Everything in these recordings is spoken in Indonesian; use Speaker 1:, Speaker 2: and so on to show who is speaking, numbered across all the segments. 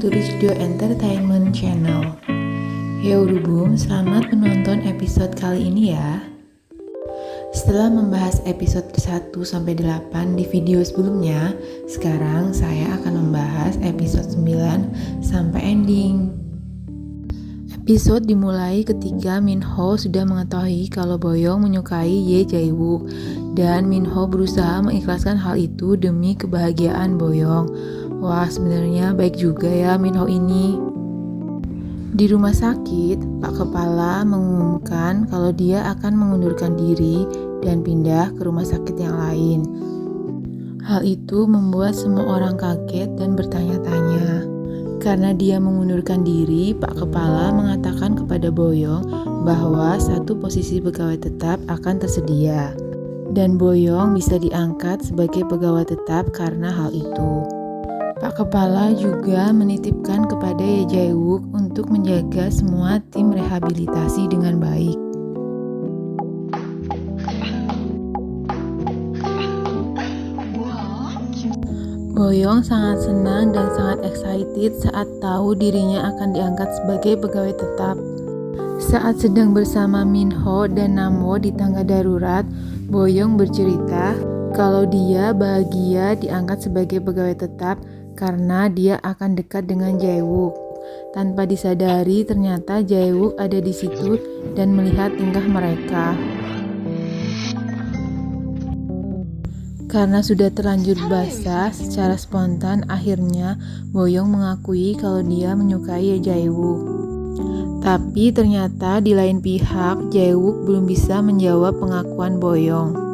Speaker 1: to Rizdio Entertainment Channel. Heurubum, selamat menonton episode kali ini ya. Setelah membahas episode 1-8 di video sebelumnya, sekarang saya akan membahas episode 9 sampai ending. Episode dimulai ketika Minho sudah mengetahui kalau Boyoung menyukai Ye Jae-wook dan Minho berusaha mengikhlaskan hal itu demi kebahagiaan Boyoung. Wah, sebenarnya baik juga ya Minho ini. Di rumah sakit, Pak Kepala mengumumkan kalau dia akan mengundurkan diri dan pindah ke rumah sakit yang lain. Hal itu membuat semua orang kaget dan bertanya-tanya. Karena dia mengundurkan diri, Pak Kepala mengatakan kepada Boyoung bahwa satu posisi pegawai tetap akan tersedia. Dan Boyoung bisa diangkat sebagai pegawai tetap karena hal itu. Pak Kepala juga menitipkan kepada Ye Jae-wook untuk menjaga semua tim rehabilitasi dengan baik. Boyoung sangat senang dan sangat excited saat tahu dirinya akan diangkat sebagai pegawai tetap. Saat sedang bersama Minho dan Namwo di tangga darurat, Boyoung bercerita kalau dia bahagia diangkat sebagai pegawai tetap karena dia akan dekat dengan Jae-wook. Tanpa disadari, ternyata Jae-wook ada di situ dan melihat tingkah mereka. Karena sudah terlanjur basah, secara spontan akhirnya Boyoung mengakui kalau dia menyukai Ye Jae-wook. Tapi ternyata di lain pihak, Jae-wook belum bisa menjawab pengakuan Boyoung.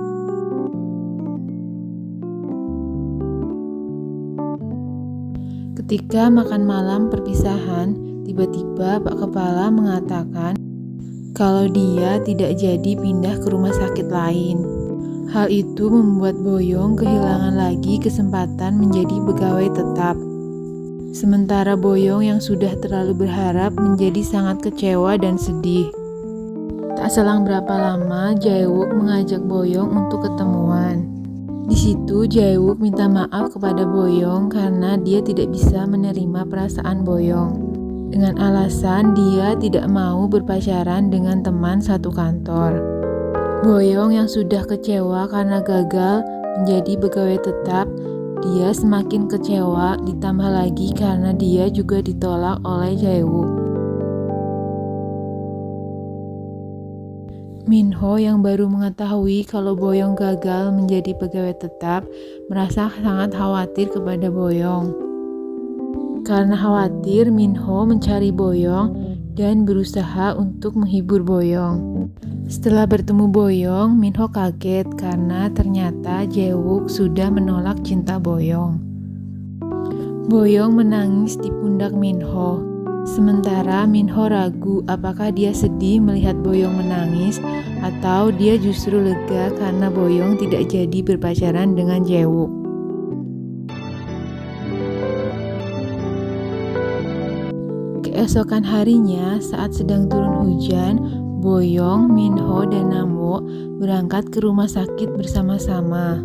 Speaker 1: Ketika makan malam perpisahan, tiba-tiba Pak Kepala mengatakan kalau dia tidak jadi pindah ke rumah sakit lain. Hal itu membuat Boyoung kehilangan lagi kesempatan menjadi pegawai tetap. Sementara Boyoung yang sudah terlalu berharap menjadi sangat kecewa dan sedih. Tak selang berapa lama, Jae-wook mengajak Boyoung untuk ketemuan. Di situ Jae-wook minta maaf kepada Boyoung karena dia tidak bisa menerima perasaan Boyoung. Dengan alasan dia tidak mau berpacaran dengan teman satu kantor. Boyoung yang sudah kecewa karena gagal menjadi pegawai tetap, dia semakin kecewa ditambah lagi karena dia juga ditolak oleh Jae-wook. Minho yang baru mengetahui kalau Boyoung gagal menjadi pegawai tetap merasa sangat khawatir kepada Boyoung. Karena khawatir, Minho mencari Boyoung dan berusaha untuk menghibur Boyoung. Setelah bertemu Boyoung, Minho kaget karena ternyata Jae-wook sudah menolak cinta Boyoung. Boyoung menangis di pundak Minho. Sementara Minho ragu apakah dia sedih melihat Boyoung menangis atau dia justru lega karena Boyoung tidak jadi berpacaran dengan Jae-wook. Keesokan harinya saat sedang turun hujan, Boyoung, Minho, dan Namwo berangkat ke rumah sakit bersama-sama.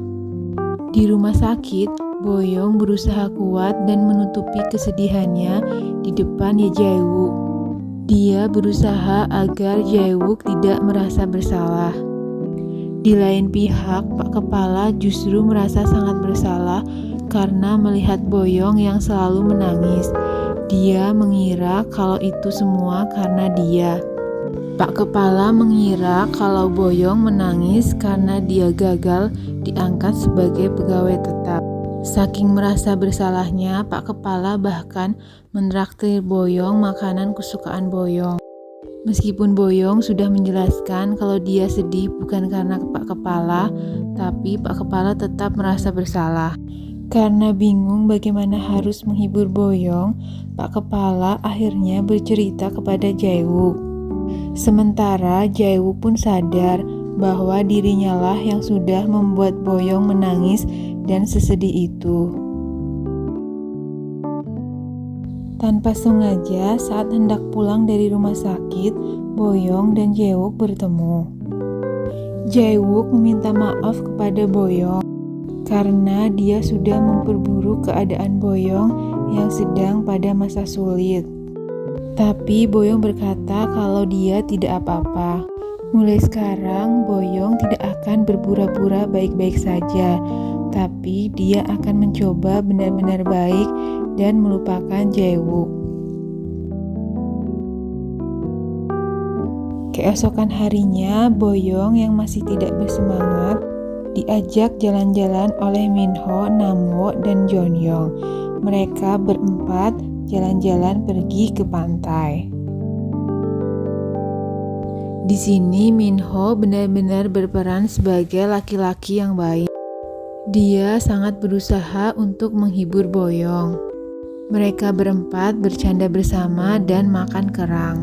Speaker 1: Di rumah sakit, Boyoung berusaha kuat dan menutupi kesedihannya di depan Ye Jae-wook. Dia berusaha agar Jae-wook tidak merasa bersalah. Di lain pihak, Pak Kepala justru merasa sangat bersalah karena melihat Boyoung yang selalu menangis. Dia mengira kalau itu semua karena dia. Pak Kepala mengira kalau Boyoung menangis karena dia gagal diangkat sebagai pegawai tetap. Saking merasa bersalahnya, Pak Kepala bahkan menraktir Boyoung makanan kesukaan Boyoung. Meskipun Boyoung sudah menjelaskan kalau dia sedih bukan karena Pak Kepala, tapi Pak Kepala tetap merasa bersalah. Karena bingung bagaimana harus menghibur Boyoung, Pak Kepala akhirnya bercerita kepada Jae-wook. Sementara Jae-wook pun sadar bahwa dirinya lah yang sudah membuat Boyoung menangis dan sesedih itu. Tanpa sengaja saat hendak pulang dari rumah sakit, Boyoung dan Jae-wook bertemu. Jae-wook meminta maaf kepada Boyoung karena dia sudah memperburuk keadaan Boyoung yang sedang pada masa sulit. Tapi Boyong berkata kalau dia tidak apa-apa. Mulai sekarang, Boyong tidak akan berpura-pura baik-baik saja, tapi dia akan mencoba benar-benar baik dan melupakan Jae-wook. Keesokan harinya, Boyong yang masih tidak bersemangat diajak jalan-jalan oleh Minho, Namwo, dan Jeonhyung. Mereka berempat jalan-jalan pergi ke pantai. Di sini Minho benar-benar berperan sebagai laki-laki yang baik. Dia sangat berusaha untuk menghibur Boyong. Mereka berempat bercanda bersama dan makan kerang.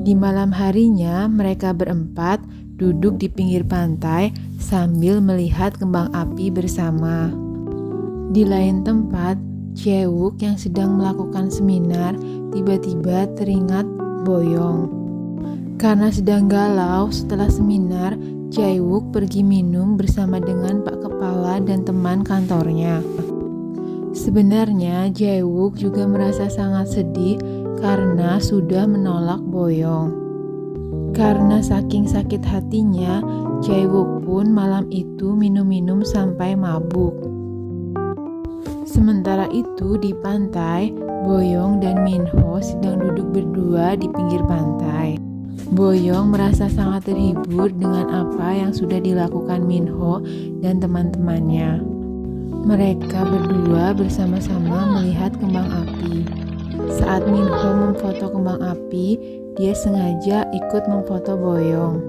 Speaker 1: Di malam harinya, mereka berempat duduk di pinggir pantai sambil melihat kembang api bersama. Di lain tempat, Jae-wook yang sedang melakukan seminar tiba-tiba teringat Boyong. Karena sedang galau setelah seminar, Jae-wook pergi minum bersama dengan Pak Kepala dan teman kantornya. Sebenarnya Jae-wook juga merasa sangat sedih karena sudah menolak Boyong. Karena saking sakit hatinya, Jae-wook pun malam itu minum-minum sampai mabuk. Sementara itu di pantai, Boyong dan Minho sedang duduk berdua di pinggir pantai. Boyong merasa sangat terhibur dengan apa yang sudah dilakukan Minho dan teman-temannya. Mereka berdua bersama-sama melihat kembang api. Saat Minho memfoto kembang api, dia sengaja ikut memfoto Boyong.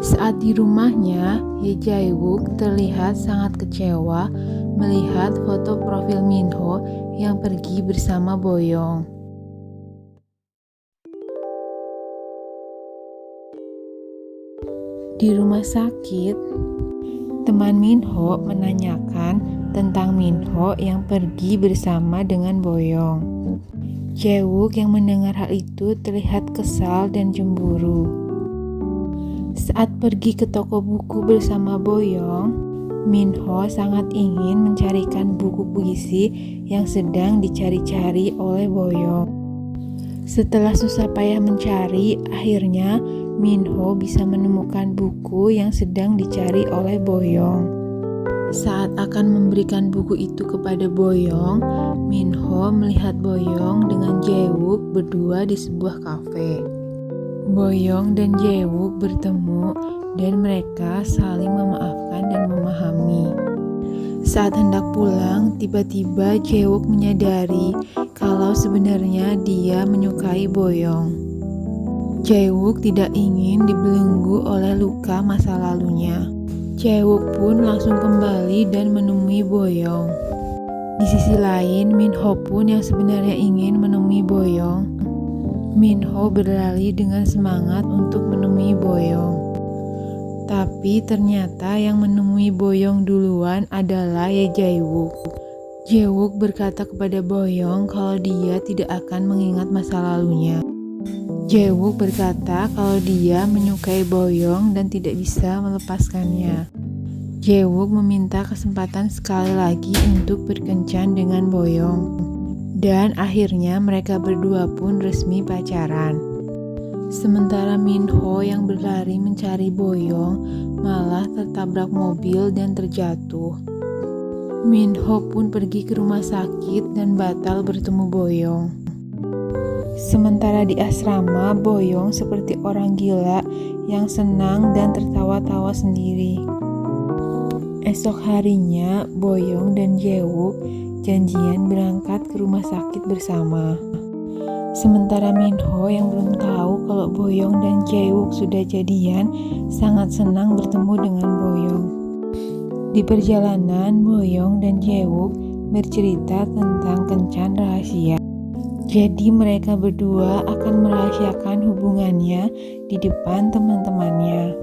Speaker 1: Saat di rumahnya, Ye Jae-wook terlihat sangat kecewa melihat foto profil Minho yang pergi bersama Boyong. Di rumah sakit, teman Minho menanyakan tentang Minho yang pergi bersama dengan Boyong. Jae-wook yang mendengar hal itu terlihat kesal dan cemburu. Saat pergi ke toko buku bersama Boyong, Minho sangat ingin mencarikan buku puisi yang sedang dicari-cari oleh Boyong. Setelah susah payah mencari, akhirnya Minho bisa menemukan buku yang sedang dicari oleh Boyong. Saat akan memberikan buku itu kepada Boyong, Minho melihat Boyong dengan Jae-wook berdua di sebuah kafe. Boyong dan Jae-wook bertemu dan mereka saling memaafkan dan memahami. Saat hendak pulang, tiba-tiba Jae-wook menyadari kalau sebenarnya dia menyukai Boyong. Jae-wook tidak ingin dibelenggu oleh luka masa lalunya. Jae-wook pun langsung kembali dan menemui Boyong. Di sisi lain, Minho pun yang sebenarnya ingin menemui Boyong. Minho berlari dengan semangat untuk menemui Boyong. Tapi ternyata yang menemui Boyong duluan adalah Ye Jae-wook. Jae-wook berkata kepada Boyong kalau dia tidak akan mengingat masa lalunya. Jae-wook berkata kalau dia menyukai Boyong dan tidak bisa melepaskannya. Jae-wook meminta kesempatan sekali lagi untuk berkencan dengan Boyong. Dan akhirnya mereka berdua pun resmi pacaran. Sementara Minho yang berlari mencari Boyong malah tertabrak mobil dan terjatuh. Minho pun pergi ke rumah sakit dan batal bertemu Boyong. Sementara di asrama, Boyong seperti orang gila yang senang dan tertawa-tawa sendiri. Esok harinya, Boyong dan Jae-wook janjian berangkat ke rumah sakit bersama. Sementara Minho yang belum tahu kalau Boyong dan Jae-wook sudah jadian, sangat senang bertemu dengan Boyong. Di perjalanan, Boyong dan Jae-wook bercerita tentang kencan rahasia. Jadi mereka berdua akan merahasiakan hubungannya di depan teman-temannya.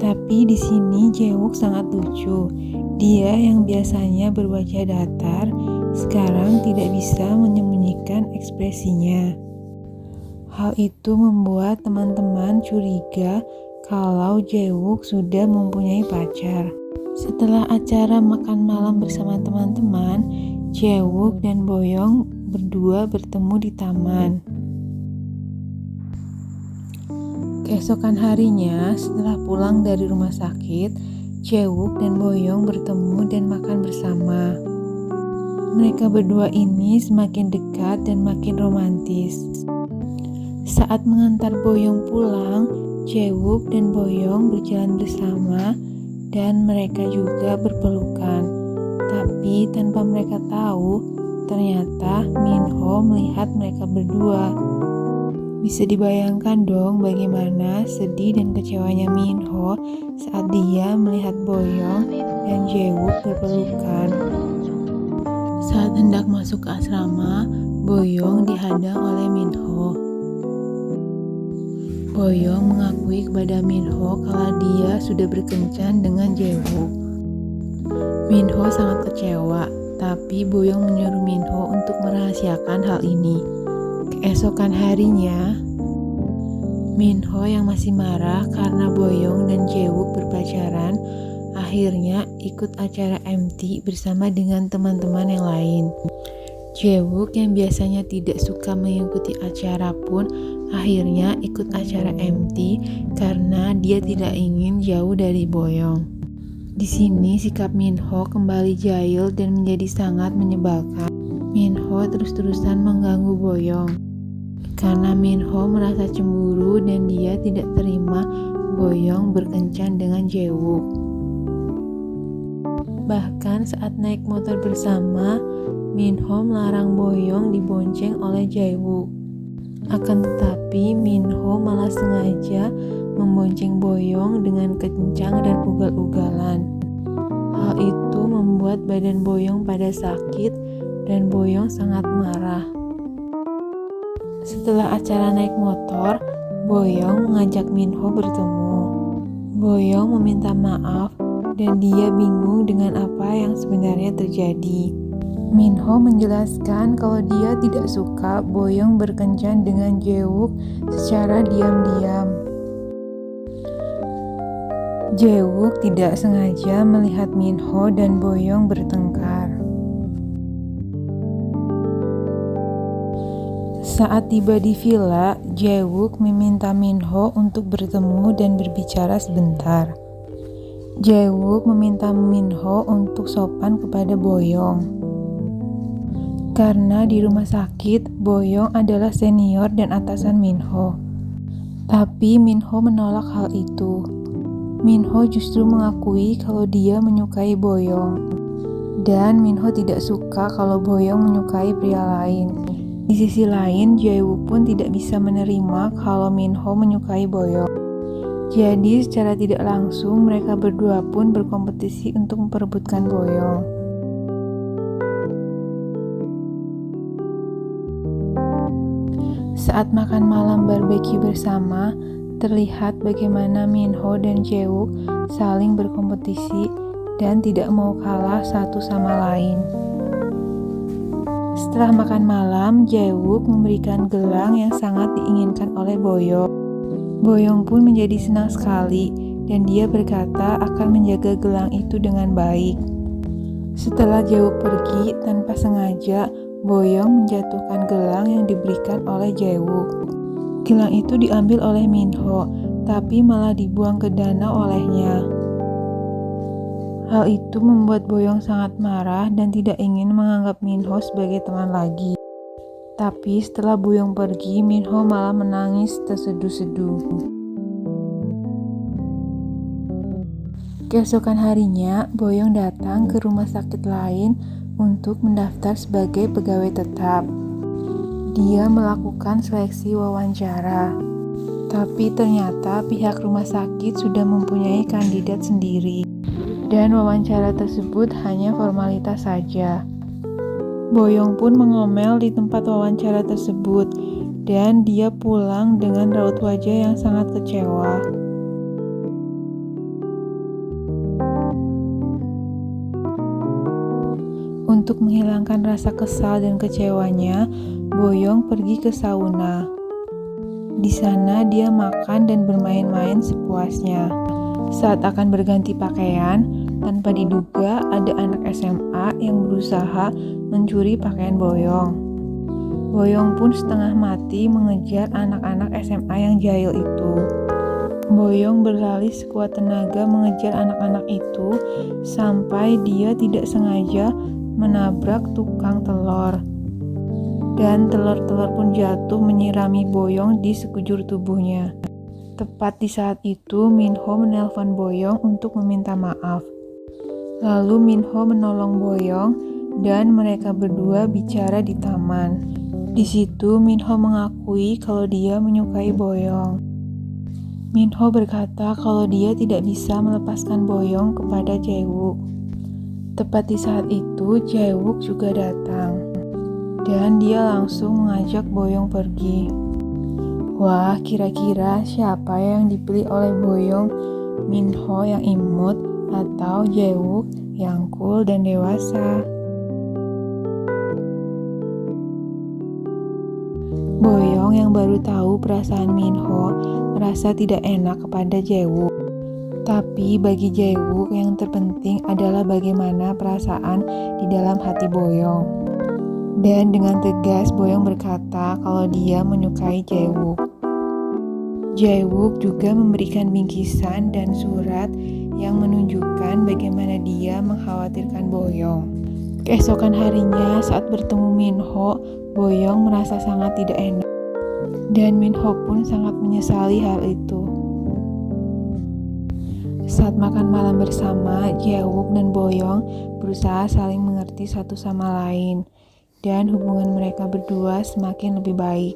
Speaker 1: Tapi di sini Jae-wook sangat lucu. Dia yang biasanya berwajah datar, sekarang tidak bisa menyembunyikan ekspresinya. Hal itu membuat teman-teman curiga kalau Jae-wook sudah mempunyai pacar. Setelah acara makan malam bersama teman-teman, Jae-wook dan Boyong berdua bertemu di taman. Keesokan harinya, setelah pulang dari rumah sakit, Jae-wook dan Boyoung bertemu dan makan bersama. Mereka berdua ini semakin dekat dan makin romantis. Saat mengantar Boyoung pulang, Jae-wook dan Boyoung berjalan bersama dan mereka juga berpelukan. Tapi tanpa mereka tahu, ternyata Minho melihat mereka berdua. Bisa dibayangkan dong bagaimana sedih dan kecewanya Minho saat dia melihat Boyoung dan Jae-wook berpelukan. Saat hendak masuk ke asrama, Boyoung dihadang oleh Minho. Boyoung mengakui kepada Minho kalau dia sudah berkencan dengan Jae-wook. Minho sangat kecewa, tapi Boyoung menyuruh Minho untuk merahasiakan hal ini. Keesokan harinya, Minho yang masih marah karena Boyoung dan Jae-wook berpacaran, akhirnya ikut acara MT bersama dengan teman-teman yang lain. Jae-wook yang biasanya tidak suka mengikuti acara pun akhirnya ikut acara MT karena dia tidak ingin jauh dari Boyoung. Di sini sikap Minho kembali jahil dan menjadi sangat menyebalkan. Minho terus-terusan mengganggu Boyoung karena Minho merasa cemburu dan dia tidak terima Boyoung berkencan dengan Jae-wook. Bahkan saat naik motor bersama, Minho melarang Boyoung dibonceng oleh Jae-wook. Akan tetapi Minho malah sengaja membonceng Boyoung dengan kencang dan ugal-ugalan. Hal itu membuat badan Boyoung pada sakit dan Boyoung sangat marah. Setelah acara naik motor, Boyoung mengajak Minho bertemu. Boyoung meminta maaf dan dia bingung dengan apa yang sebenarnya terjadi. Minho menjelaskan kalau dia tidak suka Boyoung berkencan dengan Jae-wook secara diam-diam. Jae-wook tidak sengaja melihat Minho dan Boyoung bertengkar. Saat tiba di villa, Jae-wook meminta Minho untuk bertemu dan berbicara sebentar. Jae-wook meminta Minho untuk sopan kepada Boyoung. Karena di rumah sakit, Boyoung adalah senior dan atasan Minho. Tapi Minho menolak hal itu. Minho justru mengakui kalau dia menyukai Boyoung. Dan Minho tidak suka kalau Boyoung menyukai pria lain. Di sisi lain, Jae-wook pun tidak bisa menerima kalau Minho menyukai Boyoung. Jadi secara tidak langsung mereka berdua pun berkompetisi untuk memperebutkan Boyoung. Saat makan malam barbeque bersama, terlihat bagaimana Minho dan Jae-wook saling berkompetisi dan tidak mau kalah satu sama lain. Setelah makan malam, Jae-wook memberikan gelang yang sangat diinginkan oleh Boyoung. Boyoung pun menjadi senang sekali dan dia berkata akan menjaga gelang itu dengan baik. Setelah Jae-wook pergi, tanpa sengaja Boyoung menjatuhkan gelang yang diberikan oleh Jae-wook. Gelang itu diambil oleh Minho, tapi malah dibuang ke danau olehnya. Hal itu membuat Boyoung sangat marah dan tidak ingin menganggap Minho sebagai teman lagi. Tapi setelah Boyoung pergi, Minho malah menangis terseduh-seduh. Keesokan harinya, Boyoung datang ke rumah sakit lain untuk mendaftar sebagai pegawai tetap. Dia melakukan seleksi wawancara. Tapi ternyata pihak rumah sakit sudah mempunyai kandidat sendiri. Dan wawancara tersebut hanya formalitas saja. Boyoung pun mengomel di tempat wawancara tersebut dan dia pulang dengan raut wajah yang sangat kecewa. Untuk menghilangkan rasa kesal dan kecewanya, Boyoung pergi ke sauna. Di sana dia makan dan bermain-main sepuasnya. Saat akan berganti pakaian, tanpa diduga ada anak SMA yang berusaha mencuri pakaian Boyoung. Boyong pun setengah mati mengejar anak-anak SMA yang jahil itu. Boyong berlari sekuat tenaga mengejar anak-anak itu sampai dia tidak sengaja menabrak tukang telur. Dan telur-telur pun jatuh menyirami Boyong di sekujur tubuhnya. Tepat di saat itu, Minho menelpon Boyong untuk meminta maaf. Lalu Minho menolong Boyong dan mereka berdua bicara di taman. Di situ Minho mengakui kalau dia menyukai Boyong. Minho berkata kalau dia tidak bisa melepaskan Boyong kepada Jae-wook. Tepat di saat itu Jae-wook juga datang. Dan dia langsung mengajak Boyong pergi. Wah, kira-kira siapa yang dipilih oleh Boyong? Minho yang imut atau Jae-wook yang cool dan dewasa? Boyong yang baru tahu perasaan Minho merasa tidak enak kepada Jae-wook. Tapi bagi Jae-wook yang terpenting adalah bagaimana perasaan di dalam hati Boyong. Dan dengan tegas Boyong berkata kalau dia menyukai Jae-wook. Jae-wook juga memberikan bingkisan dan surat yang menunjukkan bagaimana dia mengkhawatirkan Boyong. Keesokan harinya saat bertemu Minho, Boyong merasa sangat tidak enak. Dan Minho pun sangat menyesali hal itu. Saat makan malam bersama, Jae-wook dan Boyong berusaha saling mengerti satu sama lain. Dan hubungan mereka berdua semakin lebih baik.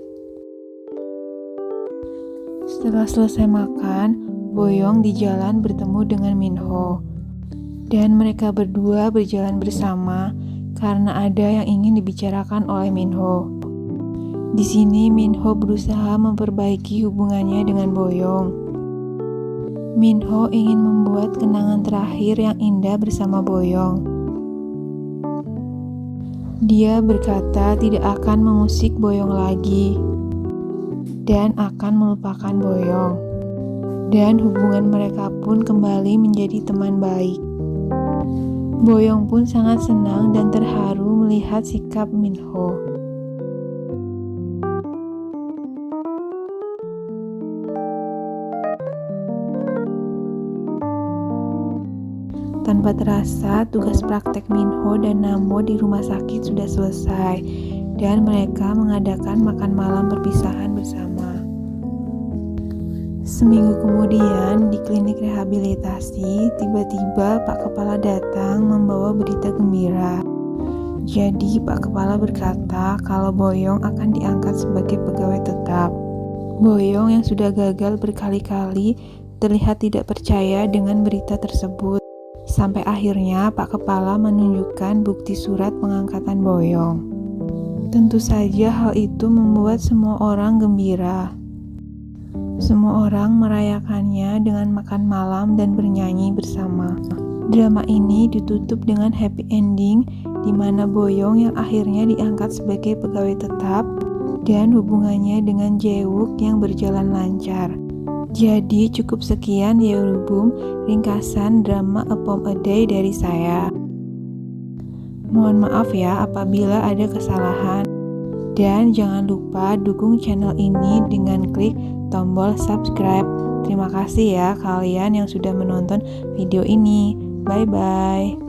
Speaker 1: Setelah selesai makan, Boyong di jalan bertemu dengan Minho. Dan mereka berdua berjalan bersama karena ada yang ingin dibicarakan oleh Minho. Di sini Minho berusaha memperbaiki hubungannya dengan Boyong. Minho ingin membuat kenangan terakhir yang indah bersama Boyong. Dia berkata tidak akan mengusik Boyong lagi dan akan melupakan Boyong. Dan hubungan mereka pun kembali menjadi teman baik. Boyong pun sangat senang dan terharu melihat sikap Minho. Tanpa terasa, tugas praktek Minho dan Namwo di rumah sakit sudah selesai dan mereka mengadakan makan malam perpisahan bersama. Seminggu kemudian, di klinik rehabilitasi, tiba-tiba Pak Kepala datang membawa berita gembira. Jadi, Pak Kepala berkata kalau Boyong akan diangkat sebagai pegawai tetap. Boyong yang sudah gagal berkali-kali terlihat tidak percaya dengan berita tersebut. Sampai akhirnya Pak Kepala menunjukkan bukti surat pengangkatan Boyong. Tentu saja hal itu membuat semua orang gembira. Semua orang merayakannya dengan makan malam dan bernyanyi bersama. Drama ini ditutup dengan happy ending di mana Boyong yang akhirnya diangkat sebagai pegawai tetap dan hubungannya dengan Jae-wook yang berjalan lancar. Jadi cukup sekian Yeolbum ringkasan drama A Poem a Day dari saya. Mohon maaf ya apabila ada kesalahan. Dan jangan lupa dukung channel ini dengan klik tombol subscribe. Terima kasih ya kalian yang sudah menonton video ini. Bye-bye.